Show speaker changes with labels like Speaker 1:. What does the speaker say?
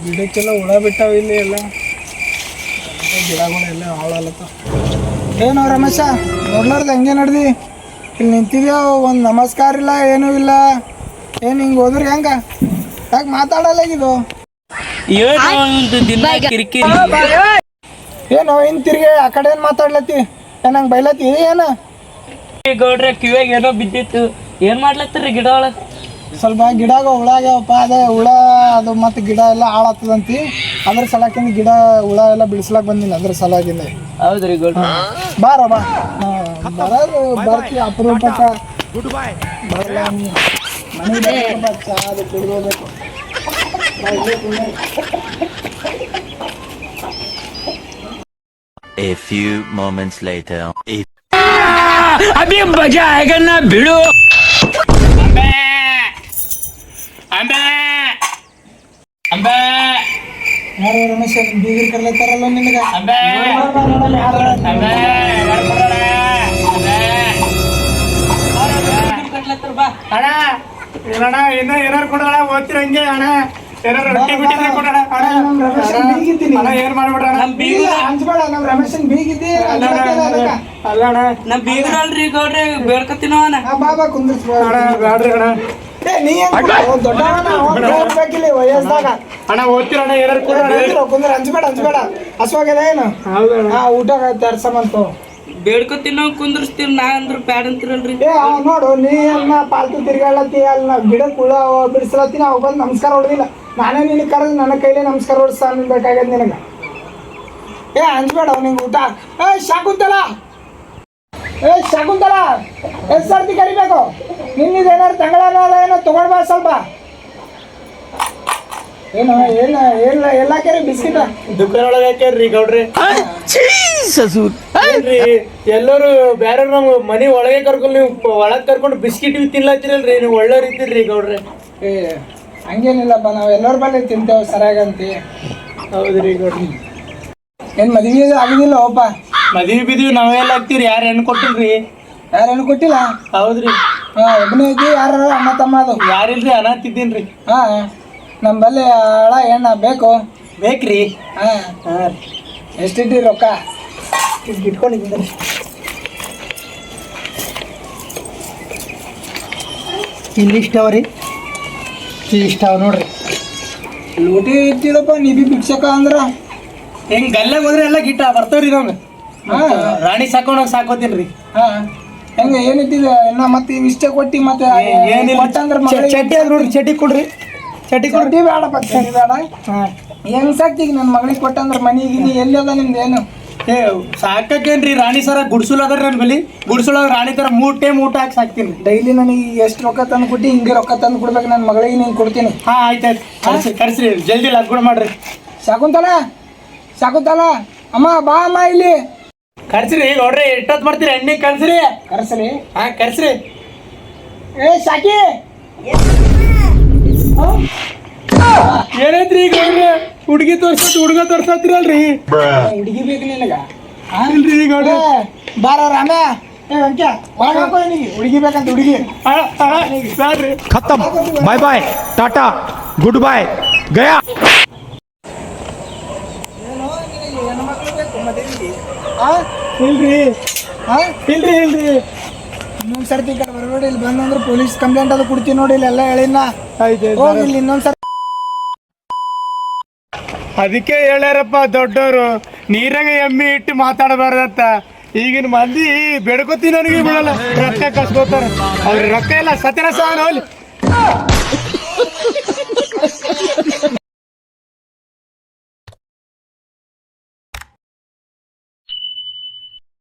Speaker 1: ಗಿಡಕ್ಕೆಲ್ಲ ಹುಳ ಬಿಟ್ಟಾವ ಇಲ್ಲಿ ಎಲ್ಲ ಗಿಡಗಳೆಲ್ಲ ಹಾಳಾಲತ್ತ. ಏನೋ ರಮೇಶ ನೋಡ್ಲಾರ್ದು ಹಂಗೆ ನಡ್ದಿ ಇಲ್ಲಿ ನಿಂತಿದ್ಯಾವ, ಒಂದು ನಮಸ್ಕಾರ ಇಲ್ಲ ಏನೂ ಇಲ್ಲ. ಏನು ಹಿಂಗೆ ಹೋದ್ರಿ ಹೆಂಗ? ಯಾಕೆ ಮಾತಾಡಲ್ಲಾಗಿದು? ಏನೋ ಇನ್ ತಿರ್ಗಿ ಆ ಕಡೆ ಏನು ಮಾತಾಡ್ಲತ್ತಿ? ಏನಂಗೆ ಬೈಲತ್ತಿ ಏನು?
Speaker 2: ಗೌಡ್ರೆ ಕಿವಿಯಾಗ ಏನೋ ಬಿದ್ದಿತ್ತು, ಏನು ಮಾಡ್ಲತ್ತೀರಿ ಗಿಡ ಒಳಗೆ?
Speaker 1: ಸ್ವಲ್ಪ ಗಿಡಾಗ ಹುಳ ಆಗ್ಯಾವಪ್ಪ. ಅದೇ ಹುಳ ಅದು ಮತ್ತು ಗಿಡ ಎಲ್ಲ ಹಾಳಾಗ್ತದಂತಿ. ಅದ್ರ ಸಲಾಕಿಂದ ಗಿಡ ಹುಳ ಎಲ್ಲ ಬಿಡಿಸ್ಲಾಕ್ ಬಂದಿಲ್ಲ, ಅದ್ರ ಸಲಾಗಿಂದ.
Speaker 2: ಹೌದ್ರಿ ಗೌಡ್ರೆ,
Speaker 1: ಬಾರ ಬಾ. ಬರೋದು ಬರ್ತಿ ಅಪರೂಪಕ್ಕ ಬರಲ್ಲ. ಮನೆಗೆ ಚಾ ಅದು ಕುಡಿದೋಗ್ಬೇಕು.
Speaker 3: A few moments later.
Speaker 2: अभी मजा आएगा ना भिड़ो. अंबे अंबे अंबे
Speaker 1: ಯಾರು ರಮೇಶ್ ಬೀಗರ್ ಕರ್ಲತ್ತಾರಲ್ಲ ನಿನಗೆ?
Speaker 2: अंबे अंबे
Speaker 1: ಅಣ್ಣ ಏನಣ್ಣ ಏನಾರು ಕೊಡೋಣ ಓದ್ತಿರ ಹಂಗೆ ಅಣ್ಣ. ಏನಾರು ರೊಟ್ಟಿ ಬಿಟ್ಟಿದ್ರೆ ಕೊಡೋಣ ಅಣ್ಣ. ಏನ್ ಮಾಡ್ಬಿಡ್ರ ಹಂಚ್ಬೇಡ. ನಮ್ ರಮೇಶನ್ ಬೀಗಿದ್ದಿ
Speaker 2: ಅಲ್ಲ ಅಣ್ಣ, ನಮ್ ಬೀಗ್ರಲ್ರಿ ಗೌಡ್ರೆ, ಬೇಡ್ಕತ್ತಿನೋ ಅಣ್ಣ.
Speaker 1: ಬಾಬಾ ಕುಂದ್ರಿಸ್ಬೇಡ. ಬ್ಯಾಡ್ರಿ ಅಣ್ಣ. ನೀ ಹೋಗ್ಬೇಕಿಲ್ಲ ವಯಸ್ಸಾಗ ಅಣ್ಣ. ಓದ್ತಿರಣ್ಣ ಏನಾರು ಕುಂದ್ರ. ಹಂಚ್ಬೇಡ ಹಸುವಾಗ್ಯದ ಏನು? ಊಟ ತರ್ಸಮಂತು
Speaker 2: ಬೇಡ್ಕೊತೀನೋ ಕುಂದ್ರಸ್ತೀವಿ. ನಾ ಅಂದ್ರ ಬ್ಯಾಡ ಅಂತಿರಲ್ರಿ.
Speaker 1: ನೋಡು ನೀ ಅನ್ನ ಪಾಲ್ತು ತಿರ್ಗಾಳತ್ತಿ ಅಲ್ಲಿ ನಾ ಗಿಡಕ್ಕೆ ಹುಳ ಬಿಡಿಸ್ಲತ್ತೀನಿ. ಅವ್ ಬಂದು ನಮಸ್ಕಾರ ಹೊಡೆದಿಲ್ಲ. ನಾನೇ ನಿನಗೆ ಕರೆದು ನನ್ನ ಕೈಲೇ ನಮಸ್ಕಾರ ಹೊಡಿಸ್ತಾ ಬೇಕಾಗ್ಯದ ನಿನಗೆ. ಹಂಚ್ಬೇಡ ನಿಂಗೆ ಊಟ. ಶಾಕುಂತಲ ಶಾಕುಂತಲ ಎಷ್ಟು ಸರ್ತಿ ಕರಿಬೇಕು? ನಿನ್ನಿದು ಏನಾರು ತಂಗಳ ಏನೋ ತೊಗೊಳ್ಬಾ ಸ್ವಲ್ಪ. ಏನು ಏನು ಇಲ್ಲ ಎಲ್ಲ ಕೇರಿ ಬಿಸ್ಕಿಟ
Speaker 4: ದುಕಾನೊಳಗೆ ಹಾಕ್ಯಾರ್ರಿ ಗೌಡ್ರಿ. ಎಲ್ಲರೂ ಬೇರೆ ನಮ್ ಮನಿ ಒಳಗೆ ಕರ್ಕೊಂಡು ನೀವು ಒಳಗೆ ಕರ್ಕೊಂಡು ಬಿಸ್ಕಿಟ್ ತಿನ್ಲತ್ತಿರಲ್ರಿ. ನೀವು ಒಳ್ಳೆಯವ್ರು ಇದ್ದೀರಿ ಗೌಡ್ರಿ.
Speaker 1: ಹಂಗೇನಿಲ್ಲಪ್ಪ, ನಾವು ಎಲ್ಲರ ಬಳಿ ತಿಂತೇವೆ ಸರಿಯಾಗಂತಿ.
Speaker 4: ಹೌದ್ರಿ ಗೌಡ್ರಿ.
Speaker 1: ಏನು ಮದುವೆ ಆಗಿದಿಲ್ಲ ಒಪ್ಪ?
Speaker 4: ಮದ್ವಿ ಬಿದ್ವಿ ನಾವೆಲ್ಲ ಹಾಕ್ತಿವ್ರಿ. ಯಾರು ಹೆಣ್ಣು ಕೊಟ್ಟಿಲ್ರಿ?
Speaker 1: ಯಾರು ಹೆಣ್ಣು ಕೊಟ್ಟಿಲ್ಲ?
Speaker 4: ಹೌದ್ರಿ.
Speaker 1: ಒಬ್ಬನೇ ಐತಿ. ಯಾರು ಅಣ್ಣ ತಮ್ಮ ಅದು?
Speaker 4: ಯಾರಿಲ್ರಿ, ಅನಾತಿದ್ದೀನ್ರಿ.
Speaker 1: ನಮ್ಮಲ್ಲಿ ಹಳ ಹೆಣ್ಣ ಬೇಕು.
Speaker 4: ಬೇಕ್ರಿ?
Speaker 1: ಎಷ್ಟಿಟ್ಟಿ ರೊಕ್ಕ?
Speaker 4: ಇಟ್ಕೊಂಡಿದ್ದೀನಿ. ಇಲ್ಲಿ ಇಷ್ಟವ್ರಿ, ಇಷ್ಟವ ನೋಡ್ರಿ.
Speaker 1: ಲೋಟಿ ಇಟ್ಟಿದಪ್ಪ ನೀ ಬಿ ಭಿಕ್ಷಕ ಅಂದ್ರ
Speaker 4: ಹೆಂಗ್ ಗಲ್ಲಾಗ ಹೋದ್ರೆ ಎಲ್ಲ ಗಿಟ್ಟ ಬರ್ತವ್ರಿ. ನಮ್ಗೆ ರಾಣಿ ಸಾಕೊಂಡೋಗಿ ಸಾಕೋತೀನ್ರಿ.
Speaker 1: ಹೆಂಗ ಏನಿಟ್ಟಿದ ಇನ್ನ ಮತ್ತೆ ಇಷ್ಟೇ ಕೊಟ್ಟಿ ಮತ್ತೆ
Speaker 4: ಚಟ್ಟಿ ಅದ್ ನೋಡ್ರಿ. ಚಟ್ಟಿ ಕೊಡ್ರಿ. ಚಟ್ಟಿ
Speaker 1: ಕೊಟ್ಟಿ ಬೇಡಪ್ಪ, ಚಟ್ಟಿ ಬೇಡ. ಹೆಂಗ್ ಸಾಕ್ತೀಗ ನನ್ನ ಮಗಳಿಗೆ ಕೊಟ್ಟಂದ್ರ ಮನಿಗೆ ನೀ ಎಲ್ಲಿ ಅದ ನಿಮ್ದು ಏನು?
Speaker 4: ಸಾಕೇನ್ರಿ ರಾಣಿ ಸರ ಗುಡ್ಸುಲ್ ಅದ್ರಿ ನನ್ನ ಬಲಿ. ಗುಡ್ಸುಳಾಗ ರಾಣಿ ತರ 3 ಟೈಮ್ ಊಟ ಹಾಕಿ ಸಾಕ್ತೀನಿ.
Speaker 1: ಡೈಲಿ ನನಗೆ ಎಷ್ಟು ರೊಕ್ಕ ತಂದು ಕೊಟ್ಟು ಹಿಂಗೆ ರೊಕ್ಕ ತಂದು ಕೊಡ್ಬೇಕು. ನನ್ನ ಮಗಳಿಗೆ ನೀನು ಕೊಡ್ತೀನಿ.
Speaker 4: ಆಯ್ತಾಯ್ತು ಕರ್ಸ್ರಿ ಜಲ್ದಿ ಲಗ್ನ ಮಾಡ್ರಿ.
Speaker 1: ಶಾಕುಂತಲ ಅಮ್ಮ ಬಾ ಅಮ್ಮ ಇಲ್ಲಿ.
Speaker 4: ಕರ್ಸ್ರಿ ನೋಡ್ರಿ. ಎಷ್ಟೊತ್ತು ಬರ್ತೀರಿ? ಎಣ್ಣೆ ಕರ್ಸ್ರಿ.
Speaker 1: ಕರ್ಸಲಿ?
Speaker 4: ಕರ್ಸ್ರಿ.
Speaker 1: ಶಾಕಿ
Speaker 4: ಏನೈತ್ರಿ ಈಗ? ಹುಡುಗಿ ತೋರ್ಸತ್ ಹುಡುಗ ತೋರ್ಸತ್ತೀರಲ್ರಿ?
Speaker 1: ಹುಡುಗಿ ಬೇಕು ನಿನಗ?
Speaker 4: ಇಲ್ರಿ ಈಗ
Speaker 1: ಬಾರ ರಾಮ್ಯ ಹುಡುಗಿ ಬೇಕಂತ. ಹುಡುಗಿ
Speaker 5: खत्म. Bye bye tata goodbye गया.
Speaker 4: ಇಲ್ರಿ
Speaker 1: ಇನ್ನೊಂದ್ ಸರ್ತಿ ಈ ಕಡೆ ಬರಬೇಡಿ. ಇಲ್ಲಿ ಬಂದಂದ್ರೆ ಪೊಲೀಸ್ ಕಂಪ್ಲೇಂಟ್ ಅದು ಕೊಡ್ತೀನಿ ನೋಡಿ. ಇಲ್ಲಿ ಎಲ್ಲ ಹೇಳಿನ. ಹೋಗಿ ಇಲ್ಲಿ ಇನ್ನೊಂದ್ ಸರ್ತಿ.
Speaker 4: ಅದಕ್ಕೆ ಹೇಳ್ಯಾರಪ್ಪ ದೊಡ್ಡವರು, ನೀರಾಗ ಎಮ್ಮೆ ಇಟ್ಟು ಮಾತಾಡಬಾರ್ದಂತ. ಈಗಿನ ಮಂದಿ ಬೆಡ್ಕೋತೀನಿ ನನಗೆ ಬಿಡಲ್ಲ, ರೊಕ್ಕ ಕಸ್ಕೋತಾರ. ಅವ್ರ ರೊಕ್ಕ ಎಲ್ಲ ಸತ್ಯನ ಸಾವನ.